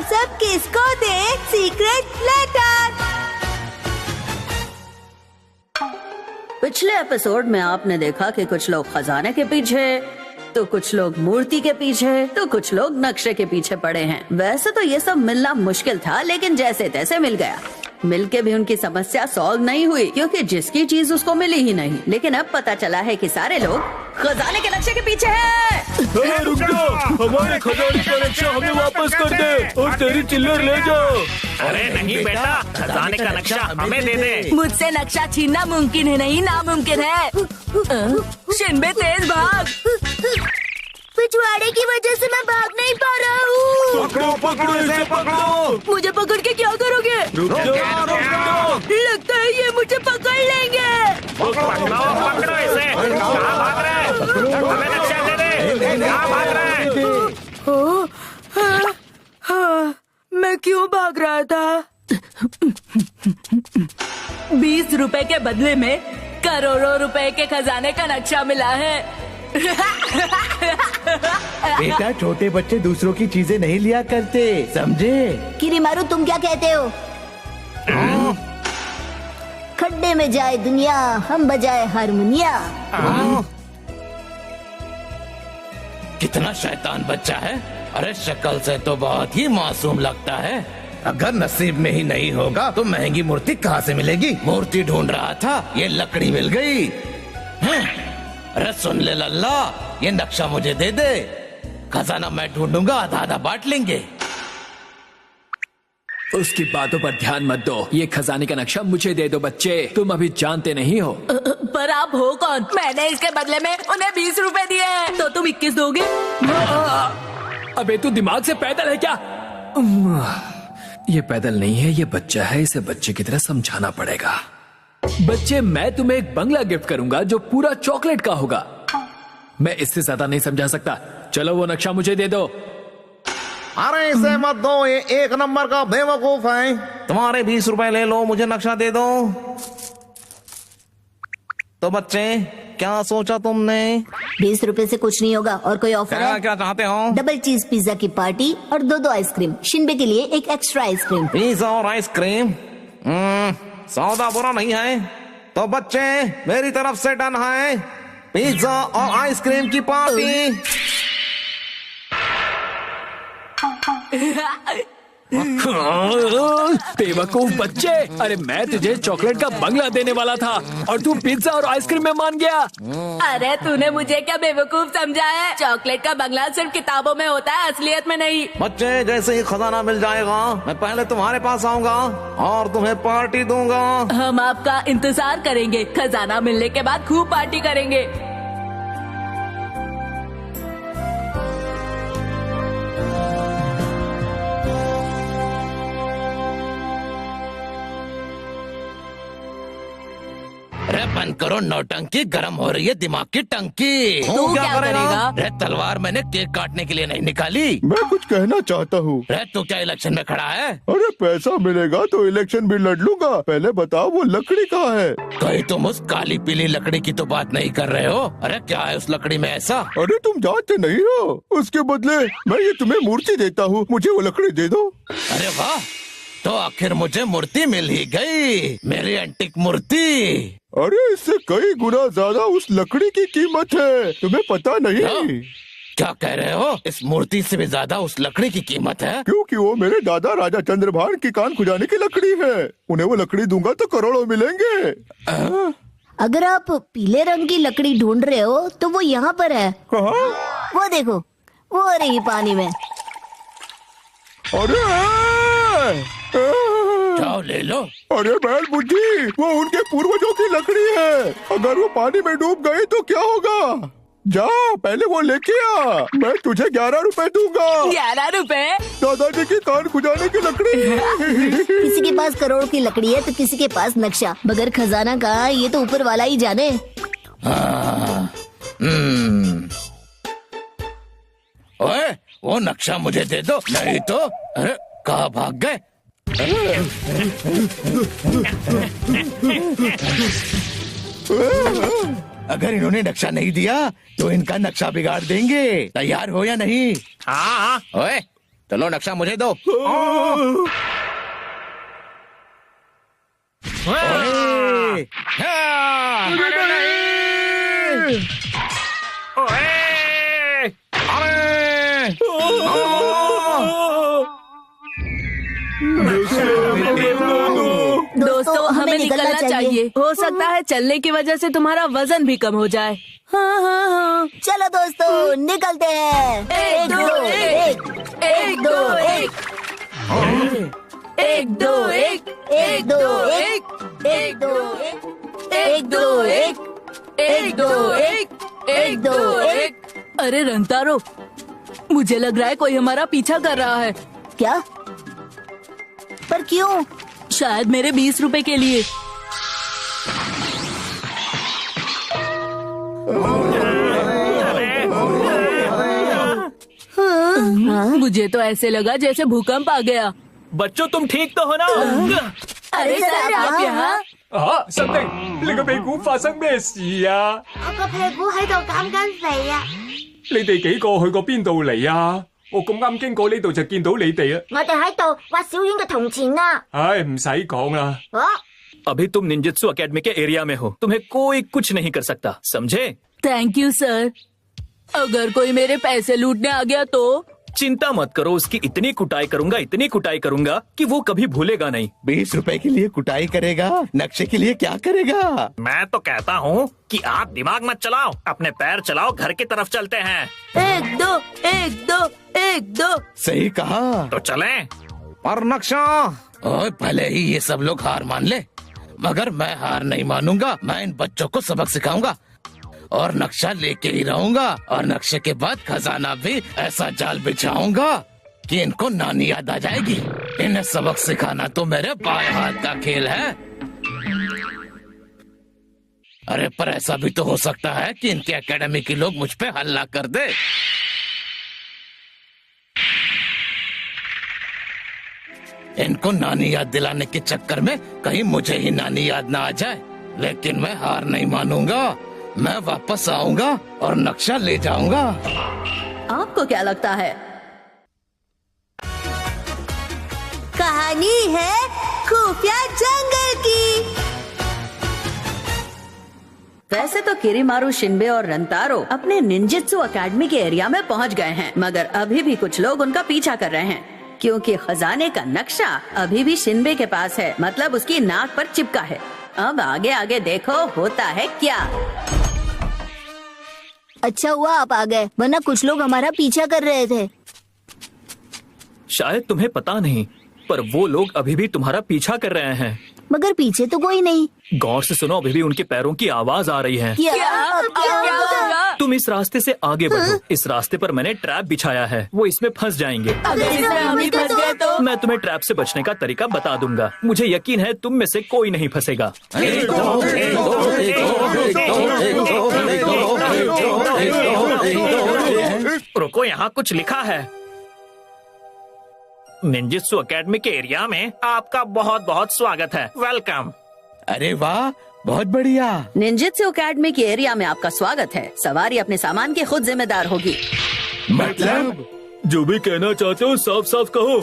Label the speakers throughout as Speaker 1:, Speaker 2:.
Speaker 1: सब किसको दे secret letter. पिछले एपिसोड में आपने देखा कि कुछ लोग खजाने के पीछे, तो कुछ लोग मूर्ति के पीछे, तो कुछ लोग नक्शे के पीछे पड़े हैं। वैसे तो ये सब मिलना मुश्किल था, लेकिन जैसे तैसे मिल गया। मिलके भी उनकी समस्या सॉल्व नहीं हुई, क्योंकि जिसकी चीज उसको मिली ही नहीं। लेकिन अब पता चला है कि सारे लोग खजाने के नक्शे के पीछे हैं।
Speaker 2: रुक जाओ, हमारे खजाने का नक्शा हमें वापस कर दे और तेरी चिल्लर ले जाओ।
Speaker 3: अरे नहीं बेटा, खजाने का नक्शा हमें दे दे।
Speaker 4: मुझसे नक्शा छीनना मुमकिन है नहीं, नामुमकिन है। शिनबे तेज भाग।
Speaker 1: पिछवाड़े की वजह से मैं भाग नहीं पा रहा हूँ।
Speaker 2: पकड़ो पकड़ो इसे पकड़ो।
Speaker 4: मुझे पकड़ के क्या करोगे?
Speaker 2: रुक जाओ।
Speaker 4: लगता है ये मुझे पकड़ लेंगे।
Speaker 3: पकड़ो इसे। कहाँ भाग रहे हैं? हमें नक्शा दे दे। कहाँ भाग रहे हैं?
Speaker 4: हाँ, मैं क्यों भाग रहा था? 20 रुपए के बदले में करोड़ों रुपए के खजाने का नक्शा मिला है।
Speaker 5: बेटा, छोटे बच्चे दूसरों की चीजें नहीं लिया करते, समझे?
Speaker 1: किरीमारू, तुम क्या कहते हो? खड्डे में जाए दुनिया, हम बजाए हारमोनिया।
Speaker 5: कितना शैतान बच्चा है। अरे शक्ल से तो बहुत ही मासूम लगता है। अगर नसीब में ही नहीं होगा तो महंगी मूर्ति कहाँ से मिलेगी? मूर्ति ढूंढ रहा था, ये लकड़ी मिल गई। अरे सुन ले लल्ला, ये नक्शा मुझे दे दे, खजाना मैं ढूंढूंगा, आधा आधा बांट लेंगे।
Speaker 2: उसकी बातों पर ध्यान मत दो, ये खजाने का नक्शा मुझे दे दो बच्चे, तुम अभी जानते नहीं हो।
Speaker 4: पर आप हो कौन? मैंने इसके बदले में उन्हें 20 रुपए दिए हैं, तो तुम 21 दोगे?
Speaker 2: अबे तू दिमाग से पैदल है क्या? ये पैदल नहीं है, ये बच्चा है, इसे बच्चे की तरह समझाना पड़ेगा। बच्चे, मैं तुम्हें एक बंगला गिफ्ट करूंगा जो पूरा चॉकलेट का होगा। मैं इससे ज्यादा नहीं समझा सकता। चलो वो नक्शा मुझे दे दो।
Speaker 6: अरे इसे मत दो, ये एक नंबर का बेवकूफ है। तुम्हारे 20 रुपए ले लो, मुझे नक्शा दे दो। तो बच्चे, क्या सोचा तुमने?
Speaker 1: 20 रुपए से कुछ नहीं होगा। और कोई ऑफर है?
Speaker 6: क्या चाहते हो?
Speaker 1: डबल चीज पिज्जा की पार्टी और 2 आइसक्रीम। शिनबे के लिए एक एक्स्ट्रा आइसक्रीम।
Speaker 6: पिज्जा और आइसक्रीम? सौदा बुरा नहीं है। तो बच्चे, मेरी तरफ से डन है, पिज्जा और आइसक्रीम की पार्टी।
Speaker 2: बेवकूफ बच्चे, अरे मैं तुझे चॉकलेट का बंगला देने वाला था और तू पिज्जा और आइसक्रीम में मान गया।
Speaker 4: अरे तूने मुझे क्या बेवकूफ समझा है? चॉकलेट का बंगला सिर्फ किताबों में होता है, असलियत में नहीं।
Speaker 6: बच्चे, जैसे ही खजाना मिल जाएगा मैं पहले तुम्हारे पास आऊंगा और तुम्हें पार्टी दूंगा।
Speaker 4: हम आपका इंतजार करेंगे, खजाना मिलने के बाद खूब पार्टी करेंगे।
Speaker 5: अरे बंद करो नौटंकी, गर्म हो रही है दिमाग की टंकी।
Speaker 4: तू क्या करेगा?
Speaker 5: रे तलवार मैंने केक काटने के लिए नहीं निकाली।
Speaker 7: मैं कुछ कहना चाहता हूँ।
Speaker 5: रे तू क्या इलेक्शन में खड़ा है?
Speaker 7: अरे पैसा मिलेगा तो इलेक्शन भी लड़ लूंगा। पहले बताओ वो लकड़ी कहाँ है?
Speaker 5: कहीं तुम उस काली पीली लकड़ी की तो बात नहीं कर रहे हो? अरे क्या है उस लकड़ी में ऐसा?
Speaker 7: अरे तुम जानते नहीं हो, उसके बदले मैं ये तुम्हें मूर्ति देता हूँ, मुझे वो लकड़ी दे दो।
Speaker 5: अरे वाह, तो आखिर मुझे मूर्ति मिल ही गई, मेरी एंटिक मूर्ति।
Speaker 7: अरे इससे कई गुना ज्यादा उस लकड़ी की कीमत है, तुम्हें पता नहीं?
Speaker 5: क्या कह रहे हो? इस मूर्ति से भी ज्यादा उस लकड़ी की कीमत है?
Speaker 7: क्योंकि वो मेरे दादा राजा चंद्रभान की कान खुजाने की लकड़ी है। उन्हें वो लकड़ी दूंगा तो करोड़ों मिलेंगे।
Speaker 1: अगर आप पीले रंग की लकड़ी ढूंढ रहे हो तो वो यहाँ पर है।
Speaker 7: कहाँ?
Speaker 1: वो देखो, वो रही पानी में।
Speaker 7: अरे
Speaker 5: जाओ ले लो।
Speaker 7: अरे बैल बुद्धि, वो उनके पूर्वजों की लकड़ी है। अगर वो पानी में डूब गई तो क्या होगा? जा पहले वो लेके आ, मैं तुझे 11 रुपए दूंगा।
Speaker 4: 11 रुपए?
Speaker 7: दादाजी की कान खुजाने की लकड़ी।
Speaker 1: किसी के पास करोड़ की लकड़ी है तो किसी के पास नक्शा, मगर खजाना कहाँ, ये तो ऊपर वाला ही जाने।
Speaker 5: ओए, वो नक्शा मुझे दे दो, नहीं तो। अरे कहाँ भाग गए? अगर इन्होंने नक्शा नहीं दिया तो इनका नक्शा बिगाड़ देंगे। तैयार हो या नहीं?
Speaker 3: हाँ।
Speaker 5: ओए, चलो नक्शा मुझे दो।
Speaker 4: दोस्तों हमें निकलना चाहिए। हो सकता है चलने की वजह से तुम्हारा वजन भी कम हो जाए। हाँ हाँ हाँ।
Speaker 8: चलो दोस्तों निकलते हैं।
Speaker 4: एक दो एक, एक दो एक, एक दो एक, एक दो एक, एक दो एक, एक दो एक, एक दो एक, एक दो एक। अरे रंतारो, मुझे लग रहा है कोई हमारा पीछा कर रहा है।
Speaker 8: क्या? पर क्यों?
Speaker 4: शायद मेरे 20 रुपए के लिए। मुझे तो ऐसे लगा जैसे भूकंप आ गया।
Speaker 2: बच्चों तुम ठीक तो हो ना?
Speaker 4: अरे सर आप यहाँ?
Speaker 9: 實定你個屁股發生咩事啊？
Speaker 8: 我個屁股喺度減緊肥啊！
Speaker 9: 你哋幾個去過邊度嚟啊？我咁啱經過呢度就見到你哋啊！
Speaker 8: 我哋喺度挖小丸嘅銅錢啊！
Speaker 9: 唉，唔使講啦。
Speaker 2: अभी तुम निंजेत्सु एकेडमी के एरिया में हो, तुम्हें कोई कुछ नहीं कर सकता, समझे?
Speaker 4: Thank you sir. अगर कोई मेरे पैसे लूटने आ गया तो?
Speaker 2: चिंता मत करो, उसकी इतनी कुटाई करूंगा कि वो कभी भूलेगा नहीं।
Speaker 5: 20 रुपए के लिए कुटाई करेगा, नक्शे के लिए क्या करेगा?
Speaker 3: मैं तो कहता हूँ कि आप दिमाग मत चलाओ, अपने पैर चलाओ, घर की तरफ चलते हैं।
Speaker 4: एक दो एक दो एक दो।
Speaker 5: सही कहा।
Speaker 3: तो चलें।
Speaker 5: और नक्शा ओए, भले ही ये सब लोग हार मान ले, मगर मैं हार नहीं मानूंगा। मैं इन बच्चों को सबक सिखाऊंगा और नक्शा लेके ही रहूंगा। और नक्शे के बाद खजाना भी ऐसा जाल बिछाऊंगा कि इनको नानी याद आ जाएगी। इन्हें सबक सिखाना तो मेरे बाएं हाथ का खेल है। अरे पर ऐसा भी तो हो सकता है कि इनके एकेडमी के लोग मुझ पे हल्ला कर दे। इनको नानी याद दिलाने के चक्कर में कहीं मुझे ही नानी याद ना आ जाए। लेकिन मैं हार नहीं मानूंगा, मैं वापस आऊंगा और नक्शा ले जाऊंगा।
Speaker 1: आपको क्या लगता है?
Speaker 8: कहानी है खुफिया जंगल की।
Speaker 1: वैसे तो किरीमारू, शिनबे और रंतारो अपने निंजेत्सु एकेडमी के एरिया में पहुंच गए हैं, मगर अभी भी कुछ लोग उनका पीछा कर रहे हैं क्योंकि खजाने का नक्शा अभी भी शिनबे के पास है, मतलब उसकी नाक पर चिपका है। अब आगे आगे देखो होता है क्या।
Speaker 8: अच्छा हुआ आप आ गए, वरना कुछ लोग हमारा पीछा कर रहे थे।
Speaker 2: शायद तुम्हें पता नहीं, पर वो लोग अभी भी तुम्हारा पीछा कर रहे हैं।
Speaker 8: मगर पीछे तो कोई नहीं।
Speaker 2: गौर से सुनो, अभी भी उनके पैरों की आवाज आ रही है।
Speaker 8: क्या?
Speaker 4: अब क्या होगा?
Speaker 2: तुम इस रास्ते से आगे बढ़ो। इस रास्ते पर मैंने ट्रैप बिछाया है, वो इसमें फंस जाएंगे।
Speaker 4: अगर इसमें हम ही फंस गए तो?
Speaker 2: मैं तुम्हें ट्रैप से बचने का तरीका बता दूंगा। मुझे यकीन है तुम में से कोई नहीं फंसेगा।
Speaker 3: रुको, यहाँ कुछ लिखा है। निंजेत्सु एकेडमी के एरिया में आपका बहुत बहुत स्वागत है, वेलकम।
Speaker 5: अरे वाह, बहुत बढ़िया।
Speaker 1: निंजेत्सु एकेडमी के एरिया में आपका स्वागत है। सवारी अपने सामान की खुद जिम्मेदार होगी।
Speaker 5: मतलब?
Speaker 2: जो भी कहना चाहते हो साफ साफ कहो।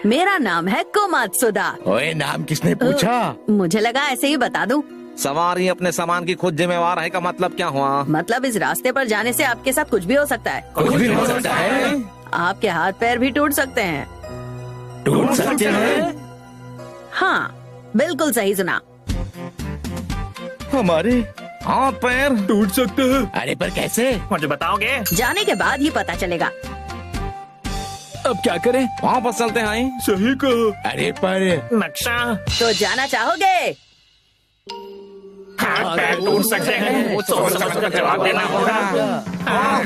Speaker 1: मेरा नाम है कोमात्सुदा।
Speaker 5: ओए, नाम किसने पूछा?
Speaker 1: मुझे लगा ऐसे ही बता दूं।
Speaker 6: सवारी अपने सामान की खुद जिम्मेवार है का मतलब क्या हुआ?
Speaker 1: मतलब इस रास्ते पर जाने से आपके साथ कुछ भी हो सकता है।
Speaker 5: कुछ भी हो सकता है?
Speaker 1: आपके हाथ पैर भी टूट सकते हैं।
Speaker 5: टूट सकते हैं?
Speaker 1: हाँ, बिल्कुल सही सुना।
Speaker 5: हमारे
Speaker 6: हाथ पैर
Speaker 2: टूट सकते हैं?
Speaker 5: अरे पर कैसे?
Speaker 3: मुझे बताओगे?
Speaker 1: जाने के बाद ही पता चलेगा।
Speaker 2: अब क्या करें?
Speaker 6: वापस चलते हैं।
Speaker 2: सही कहो।
Speaker 5: अरे पर
Speaker 3: नक्शा।
Speaker 1: तो जाना चाहोगे?
Speaker 3: हाथ पैर टूट सकते हैं, वो सोच समझ कर जवाब देना होगा।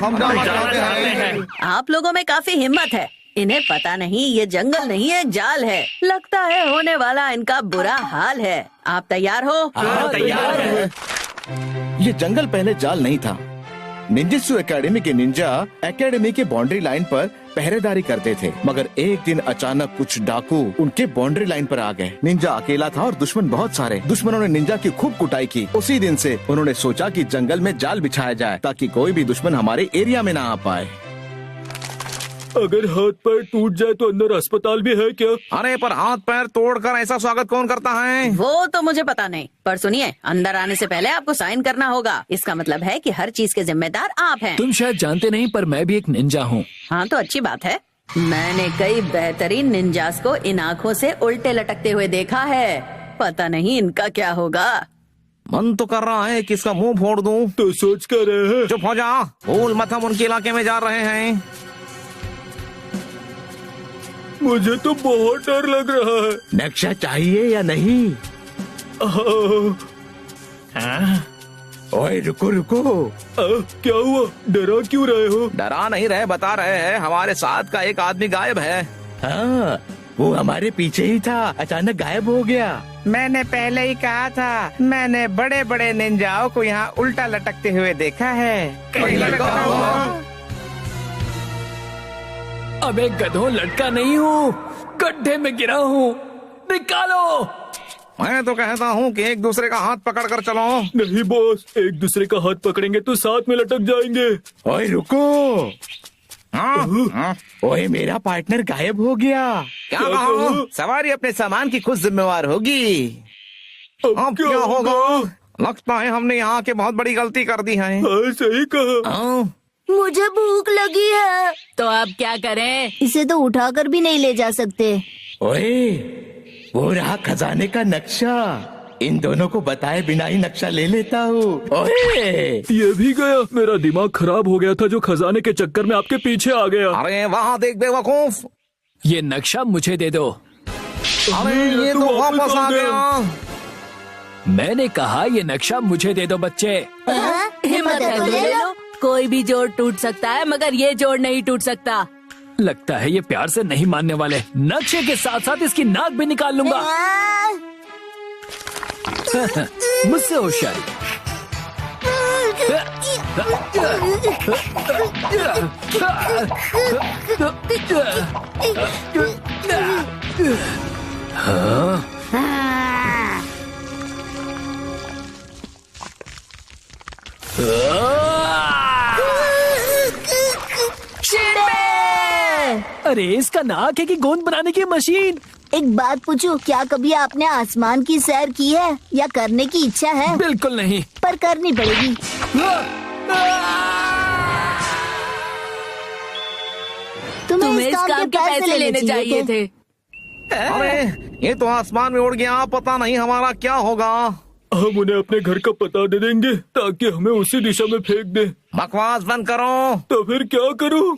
Speaker 6: हम
Speaker 3: जाना चाहते हैं।
Speaker 1: आप लोगों में काफी हिम्मत है। इन्हें पता नहीं ये जंगल नहीं है, जाल है। लगता है होने वाला इनका बुरा हाल है। आप तैयार हो?
Speaker 3: हाँ, तैयार है।
Speaker 5: ये जंगल पहले जाल नहीं था। निंजेत्सु एकेडमी के निंजा एकेडमी के बाउंड्री लाइन पर
Speaker 7: पहरेदारी करते थे, मगर एक दिन अचानक कुछ डाकू उनके बाउंड्री लाइन पर आ गए। निंजा अकेला था और दुश्मन बहुत सारे। दुश्मनों ने निंजा की खूब कुटाई की। उसी दिन से उन्होंने सोचा कि जंगल में जाल बिछाया जाए ताकि कोई भी दुश्मन हमारे एरिया में ना आ पाए।
Speaker 2: अगर हाथ पैर टूट जाए तो अंदर अस्पताल भी है क्या?
Speaker 6: अरे पर हाथ पैर तोड़कर ऐसा स्वागत कौन करता है?
Speaker 1: वो तो मुझे पता नहीं, पर सुनिए, अंदर आने से पहले आपको साइन करना होगा। इसका मतलब है कि हर चीज के जिम्मेदार आप हैं।
Speaker 2: तुम शायद जानते नहीं, पर मैं भी एक निंजा हूँ।
Speaker 1: हाँ तो अच्छी बात है। मैंने कई बेहतरीन निंजास को इन आँखों से उल्टे लटकते हुए देखा है। पता नहीं इनका क्या होगा।
Speaker 6: मन तो कर रहा है कि इसका मुंह फोड़ दूं।
Speaker 2: तो सोच कर रहे हैं।
Speaker 6: चुप हो जा, भूल मत, हम उनके इलाके में जा रहे हैं।
Speaker 2: मुझे तो बहुत डर लग रहा है।
Speaker 7: नक्शा चाहिए या नहीं? ओए रुको रुको।
Speaker 2: क्या हुआ? डरा क्यों रहे हो?
Speaker 6: डरा नहीं रहे, बता रहे हैं हमारे साथ का एक आदमी गायब है।
Speaker 7: हाँ, वो हमारे पीछे ही था, अचानक गायब हो गया।
Speaker 5: मैंने पहले ही कहा था, मैंने बड़े बड़े निंजाओं को यहाँ उल्टा लटकते हुए देखा है।
Speaker 6: कहीं लटका होगा।
Speaker 2: अबे गधों, लटका नहीं हूँ, गड्ढे में गिरा हूँ, निकालो।
Speaker 6: मैं तो कहता हूँ कि एक दूसरे का हाथ पकड़ कर चलो।
Speaker 2: नहीं बॉस, एक दूसरे का हाथ पकड़ेंगे तो साथ में लटक जाएंगे।
Speaker 7: ओए रुको।
Speaker 6: हाँ?
Speaker 7: ओए मेरा पार्टनर गायब हो गया।
Speaker 6: क्या कहा?
Speaker 5: सवारी अपने सामान की खुद जिम्मेवार होगी।
Speaker 6: अब क्या होगा? लगता है हमने यहाँ के बहुत बड़ी गलती कर दी है।
Speaker 2: सही कहा।
Speaker 8: मुझे भूख लगी है।
Speaker 4: तो अब क्या करें?
Speaker 8: इसे तो उठाकर भी नहीं ले जा सकते।
Speaker 7: ओए, वो रहा खजाने का नक्शा। इन दोनों को बताए बिना ही नक्शा ले लेता हूँ। ओए,
Speaker 2: ये भी गया। मेरा दिमाग खराब हो गया था जो खजाने के चक्कर में आपके पीछे आ गया।
Speaker 6: अरे वहाँ देख बेवकूफ,
Speaker 2: ये नक्शा मुझे दे दो।
Speaker 6: अरे ये तो वापस आ गया।
Speaker 2: मैंने कहा ये नक्शा मुझे दे दो बच्चे।
Speaker 4: हिम्मत है तो ले लो। कोई भी जोड़ टूट सकता है, मगर ये जोड़ नहीं टूट सकता।
Speaker 2: लगता है ये प्यार से नहीं मानने वाले। नक्शे के साथ साथ इसकी नाक भी निकाल लूंगा। मुझसे होशियारी। अरे इसका नाक है कि गोंद बनाने की मशीन।
Speaker 8: एक बात पूछूं, क्या कभी आपने आसमान की सैर की है या करने की इच्छा है?
Speaker 2: बिल्कुल नहीं।
Speaker 8: पर करनी पड़ेगी।
Speaker 4: तुम्हें इस काम के पैसे लेने चाहिए थे।
Speaker 6: अरे ये तो आसमान में उड़ गया, पता नहीं हमारा क्या होगा।
Speaker 2: हम उन्हें अपने घर का पता दे देंगे ताकि हमें उसी दिशा में फेंक दे।
Speaker 6: बकवास बंद करो।
Speaker 2: तो फिर क्या करूं?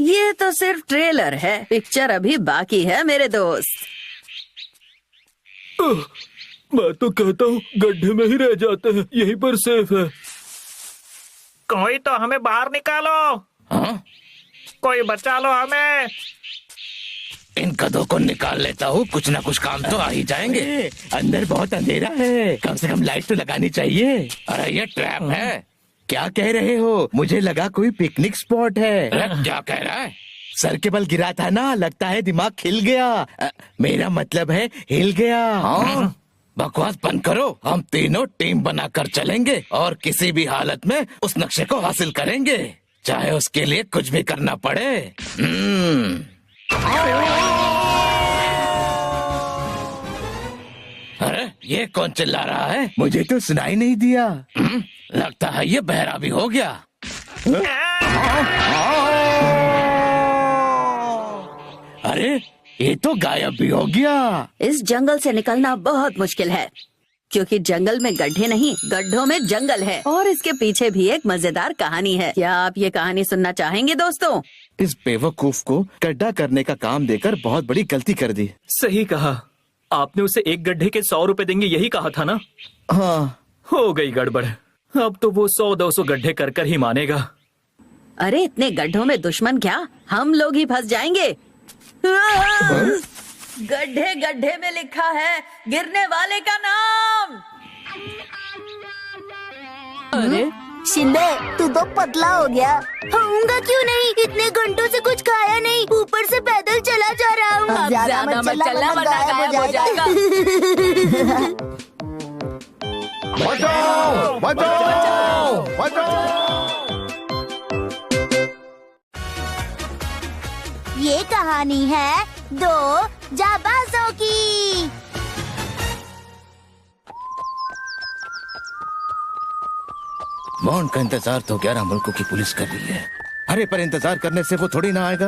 Speaker 1: ये तो सिर्फ ट्रेलर है, पिक्चर अभी बाकी है मेरे दोस्त।
Speaker 2: मैं तो कहता हूँ गड्ढे में ही रह जाते हैं, यहीं पर सेफ है।
Speaker 3: कोई तो हमें बाहर निकालो।
Speaker 5: हाँ?
Speaker 3: कोई बचा लो हमें।
Speaker 5: इन गधों को निकाल लेता हूँ, कुछ ना कुछ काम तो आ ही जाएंगे।
Speaker 7: अंदर बहुत अंधेरा है, कम से कम लाइट तो लगानी चाहिए।
Speaker 5: अरे ये ट्रैप है।
Speaker 7: क्या कह रहे हो? मुझे लगा कोई पिकनिक स्पॉट है।
Speaker 5: अरे क्या कह रहा है?
Speaker 7: सर के बल गिरा था ना, लगता है दिमाग खिल गया। मेरा मतलब है हिल गया।
Speaker 5: हाँ? बकवास बंद करो। हम तीनों टीम बनाकर चलेंगे और किसी भी हालत में उस नक्शे को हासिल करेंगे, चाहे उसके लिए कुछ भी करना पड़े। अरे ये कौन चिल्ला रहा है?
Speaker 7: मुझे तो सुनाई नहीं दिया।
Speaker 5: लगता है ये बहरा भी हो गया।
Speaker 7: अरे ये तो गायब भी हो गया।
Speaker 1: इस जंगल से निकलना बहुत मुश्किल है, क्योंकि जंगल में गड्ढे नहीं, गड्ढों में जंगल है। और इसके पीछे भी एक मजेदार कहानी है। क्या आप ये कहानी सुनना चाहेंगे दोस्तों?
Speaker 7: इस बेवकूफ को गड्ढा करने का काम देकर बहुत बड़ी गलती कर दी।
Speaker 2: सही कहा। आपने उसे एक गड्ढे के 100 रुपए देंगे यही कहा था ना?
Speaker 7: हाँ।
Speaker 2: हो गई गड़बड़। अब तो वो 100-200 गड्ढे कर कर ही मानेगा।
Speaker 1: अरे इतने गड्ढों में दुश्मन क्या, हम लोग ही फंस जाएंगे। गड्ढे गड्ढे में लिखा है गिरने वाले का नाम।
Speaker 4: अरे
Speaker 8: शिंदे तू तो पतला हो गया।
Speaker 10: होऊंगा क्यों नहीं, इतने घंटों से कुछ खाया नहीं, ऊपर से पैदल चला जा रहा हूँ।
Speaker 4: अब ज्यादा मत चलना वरना गायब हो जाएगा।
Speaker 7: बचाओ बचाओ बचाओ।
Speaker 8: ये कहानी है दो जाबाजों की।
Speaker 5: बॉन्ड का इंतजार तो 11 मुल्कों की पुलिस कर रही है।
Speaker 7: अरे पर इंतजार करने से वो थोड़ी ना आएगा।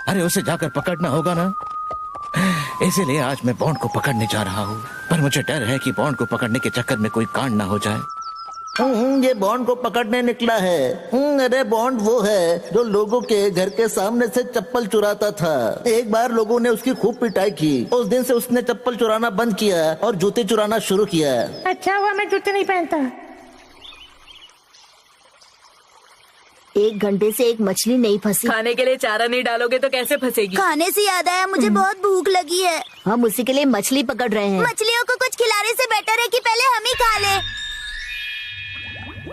Speaker 5: अरे उसे जाकर पकड़ना होगा ना, इसीलिए आज मैं बॉन्ड को पकड़ने जा रहा हूँ। पर मुझे डर है कि बॉन्ड को पकड़ने के चक्कर में कोई कांड ना हो जाए।
Speaker 11: ये बॉन्ड को पकड़ने निकला है। अरे बॉन्ड वो है जो लोगों के घर के सामने से चप्पल चुराता था। एक बार लोगों ने उसकी खूब पिटाई की। उस दिन से उसने चप्पल चुराना बंद किया और जूते चुराना शुरू किया।
Speaker 10: अच्छा हुआ मैं जूते नहीं पहनता।
Speaker 8: 1 घंटे से एक मछली नहीं फंसी।
Speaker 4: खाने के लिए चारा नहीं डालोगे तो कैसे फंसेगी?
Speaker 8: खाने से याद आया, मुझे बहुत भूख लगी है। हम उसी के लिए मछली पकड़ रहे हैं।
Speaker 10: मछलियों को कुछ खिलाने से बेटर है कि पहले हम ही खा ले।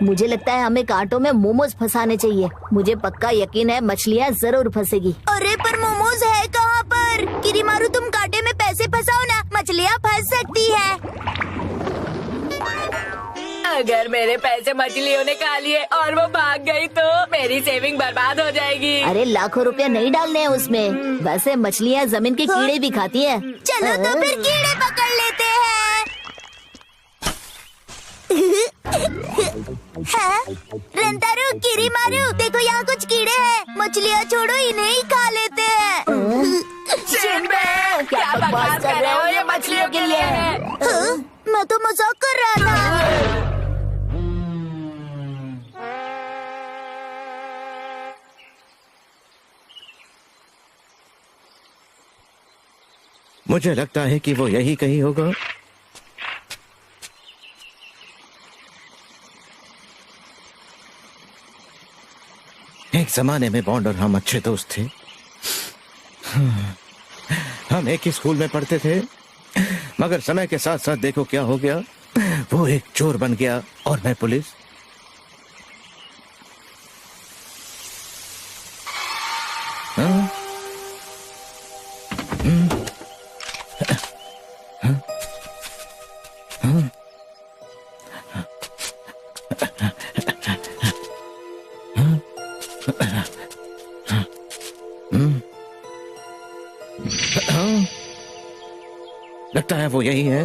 Speaker 8: मुझे लगता है हमें कांटों में मोमोज फंसाने चाहिए। मुझे पक्का यकीन है मछलियाँ जरूर फंसेगी।
Speaker 10: अरे पर मोमोज है कहाँ पर? किरीमारू तुम कांटे में पैसे फंसाओ ना, मछलियाँ फंस सकती है।
Speaker 4: अगर मेरे पैसे मछलियों ने खा लिए और वो भाग गई तो मेरी सेविंग बर्बाद हो जाएगी।
Speaker 8: अरे लाखों रुपया नहीं डालने हैं उसमें। वैसे मछलियाँ जमीन के कीड़े भी खाती है।
Speaker 10: चलो तो फिर कीड़े पकड़ लेते हैं। रंतारू, किरीमारू, देखो यहाँ कुछ कीड़े हैं। मछलियाँ छोड़ो, इन्हें ही खा लेते हैं।
Speaker 4: क्या बकवास कर रहे हो? ये मछलियों के लिए है।
Speaker 10: मैं तो मजाक कर रहा था।
Speaker 5: मुझे लगता है कि वो यही कहीं होगा। एक जमाने में बॉन्ड और हम अच्छे दोस्त थे। हम एक ही स्कूल में पढ़ते थे, मगर समय के साथ साथ देखो क्या हो गया। वो एक चोर बन गया और मैं पुलिस। हाँ? लगता है वो यही है।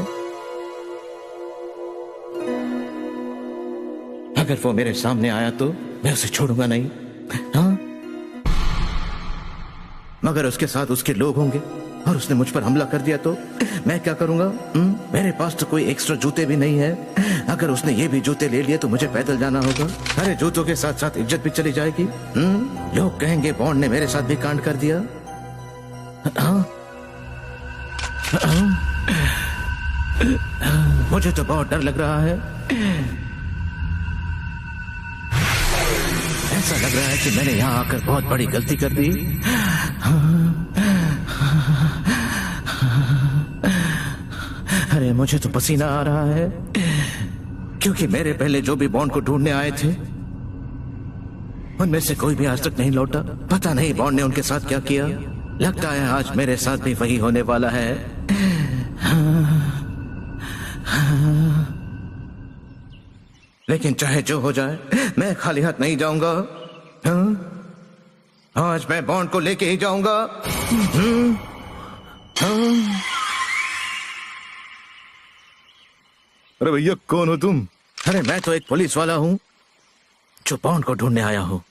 Speaker 5: अगर वो मेरे सामने आया तो मैं उसे छोड़ूंगा नहीं। हाँ? मगर उसके साथ उसके लोग होंगे और उसने मुझ पर हमला कर दिया तो मैं क्या करूंगा? मेरे पास तो कोई एक्स्ट्रा जूते भी नहीं है। अगर उसने ये भी जूते ले लिए तो मुझे पैदल जाना होगा। अरे जूतों के साथ साथ इज्जत भी चली जाएगी। लोग कहेंगे बॉन्ड ने मेरे साथ भी कांड कर दिया। हाँ? मुझे तो बहुत डर लग रहा है। ऐसा लग रहा है कि मैंने यहाँ आकर बहुत बड़ी गलती कर दी। अरे मुझे तो पसीना आ रहा है, क्योंकि मेरे पहले जो भी बॉन्ड को ढूंढने आए थे उनमें से कोई भी आज तक नहीं लौटा। पता नहीं बॉन्ड ने उनके साथ क्या किया। लगता है आज मेरे साथ भी वही होने वाला है। लेकिन चाहे जो हो जाए मैं खाली हाथ नहीं जाऊंगा। आज मैं बॉन्ड को लेके ही जाऊंगा।
Speaker 7: अरे भैया कौन हो तुम?
Speaker 5: अरे मैं तो एक पुलिस वाला हूँ जो बॉन्ड को ढूंढने आया हूँ।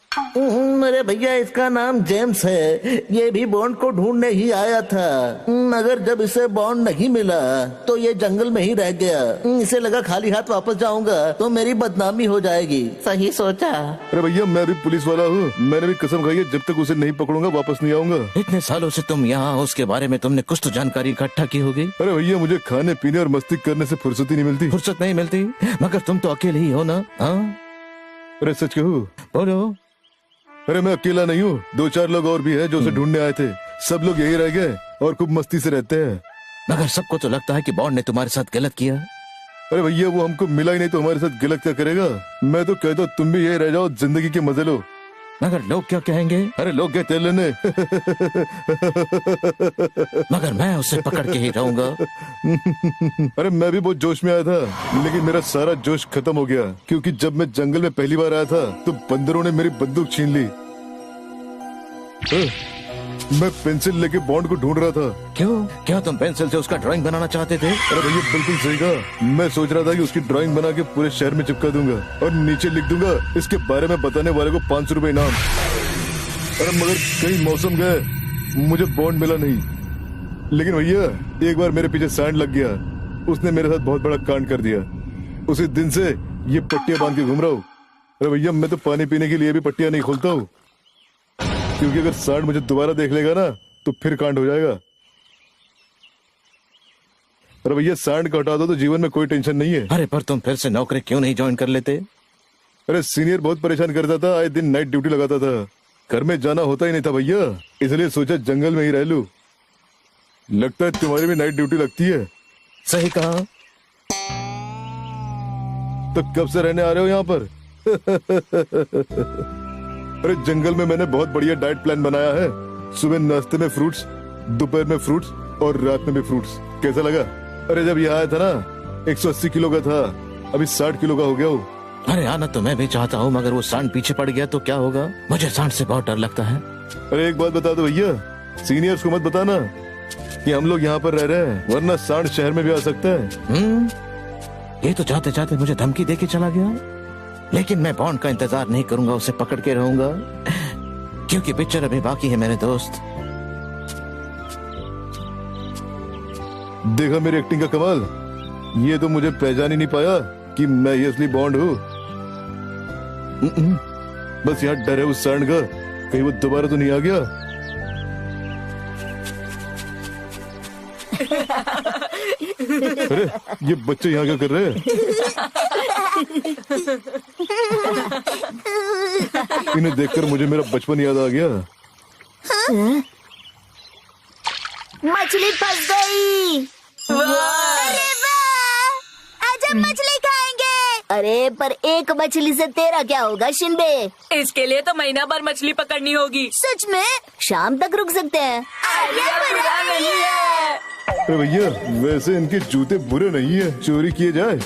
Speaker 11: मेरे भैया इसका नाम जेम्स है। ये भी बॉन्ड को ढूंढने ही आया था, मगर जब इसे बॉन्ड नहीं मिला तो ये जंगल में ही रह गया। इसे लगा खाली हाथ वापस जाऊंगा तो मेरी बदनामी हो जाएगी। सही सोचा।
Speaker 7: अरे भैया मैं भी पुलिस वाला हूँ। मैंने भी कसम खाई है जब तक उसे नहीं पकड़ूंगा वापस नहीं आऊंगा।
Speaker 5: इतने सालों से तुम यहाँ हो, उसके बारे में तुमने कुछ तो जानकारी इकट्ठा की होगी।
Speaker 7: अरे भैया मुझे खाने पीने और मस्ती करने से फुर्सत ही नहीं मिलती।
Speaker 5: फुर्सत नहीं मिलती? मगर तुम तो अकेले ही हो ना? हाँ?
Speaker 7: अरे सच कहूँ?
Speaker 5: बोलो।
Speaker 7: अरे मैं अकेला नहीं हूँ, 2-4 लोग और भी हैं जो उसे ढूंढने आए थे। सब लोग यही रह गए और खूब मस्ती से रहते हैं।
Speaker 5: मगर सबको तो लगता है कि बॉन्ड ने तुम्हारे साथ गलत किया।
Speaker 12: अरे भैया वो हमको मिला ही नहीं तो हमारे साथ गलत क्या करेगा? मैं तो कहता हूँ तुम भी यही रह जाओ, जिंदगी के मजे लो।
Speaker 7: मगर लोग क्या कहेंगे?
Speaker 12: अरे लोग क्या तेल लेने
Speaker 7: मगर मैं उसे पकड़ के ही रहूंगा।
Speaker 12: अरे मैं भी बहुत जोश में आया था, लेकिन मेरा सारा जोश खत्म हो गया क्योंकि जब मैं जंगल में पहली बार आया था तो बंदरों ने मेरी बंदूक छीन ली। मैं पेंसिल लेके बॉन्ड को ढूंढ रहा था।
Speaker 7: क्यों? क्या तुम पेंसिल से उसका ड्राइंग बनाना चाहते थे?
Speaker 12: अरे भैया बिल्कुल सही कहा। मैं सोच रहा था कि उसकी ड्राइंग बना के पूरे शहर में चिपका दूंगा और नीचे लिख दूंगा इसके बारे में बताने वाले को 500 रुपए इनाम। अरे मगर कई मौसम गए, मुझे बॉन्ड मिला नहीं। लेकिन भैया एक बार मेरे पीछे सैंड लग गया, उसने मेरे साथ बहुत बड़ा कांड कर दिया। उसी दिन से ये पट्टियां बांध के घूम रहा हूँ। अरे भैया मैं तो पानी पीने के लिए भी पट्टियां नहीं खोलता हूँ, क्योंकि अगर सांड मुझे दोबारा देख लेगा ना तो फिर कांड हो जाएगा। अरे भैया सांड को हटा दो तो जीवन में कोई टेंशन नहीं है।
Speaker 7: अरे पर तुम फिर से नौकरी क्यों नहीं ज्वाइन कर लेते?
Speaker 12: अरे सीनियर बहुत परेशान करता था, आए दिन नाइट ड्यूटी लगाता था, घर में जाना होता ही नहीं था भैया, इसलिए सोचा जंगल में ही रह लूं। लगता है तुम्हारी भी नाइट ड्यूटी लगती है।
Speaker 7: सही कहा।
Speaker 12: तो कब से रहने आ रहे हो यहाँ पर? अरे जंगल में मैंने बहुत बढ़िया डाइट प्लान बनाया है। सुबह नाश्ते में फ्रूट्स, दोपहर में फ्रूट्स और रात में भी फ्रूट्स। कैसा लगा? अरे जब यहाँ आया था ना 180 किलो का था, अभी 60 किलो का हो गया हूँ।
Speaker 7: अरे आना तो मैं भी चाहता हूँ, मगर वो सांड पीछे पड़ गया तो क्या होगा? मुझे सांड से बहुत डर लगता है।
Speaker 12: अरे एक बात बता दो भैया, सीनियर्स को मत बताना कि हम लोग यहाँ पर रह रहे हैं, वरना सांड शहर में भी आ सकता है।
Speaker 7: ये तो जाते जाते मुझे धमकी देके चला गया। लेकिन मैं बॉन्ड का इंतजार नहीं करूंगा, उसे पकड़ के रहूंगा, क्योंकि पिक्चर अभी बाकी है मेरे दोस्त।
Speaker 12: देखा मेरी एक्टिंग का कमाल? ये तो मुझे पहचान ही नहीं पाया कि मैं ये असली बॉन्ड हूँ। बस यहाँ डर है उस सांड का, कहीं वो दोबारा तो नहीं आ गया। अरे ये बच्चे यहाँ क्या कर रहे हैं? इन्हें देखकर मुझे मेरा बचपन याद आ गया।
Speaker 10: मछली फंस गई। अरे वाह, आज हम मछली खाएंगे। अरे पर एक मछली से तेरा क्या होगा शिनबे?
Speaker 4: इसके लिए तो महीना भर मछली पकड़नी होगी।
Speaker 10: सच में? शाम तक रुक सकते हैं।
Speaker 4: बुरा नहीं है।
Speaker 12: अरे भैया वैसे इनके जूते बुरे नहीं है, चोरी किए जाए।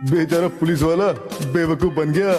Speaker 12: बेचारा पुलिस वाला बेवकूफ बन गया।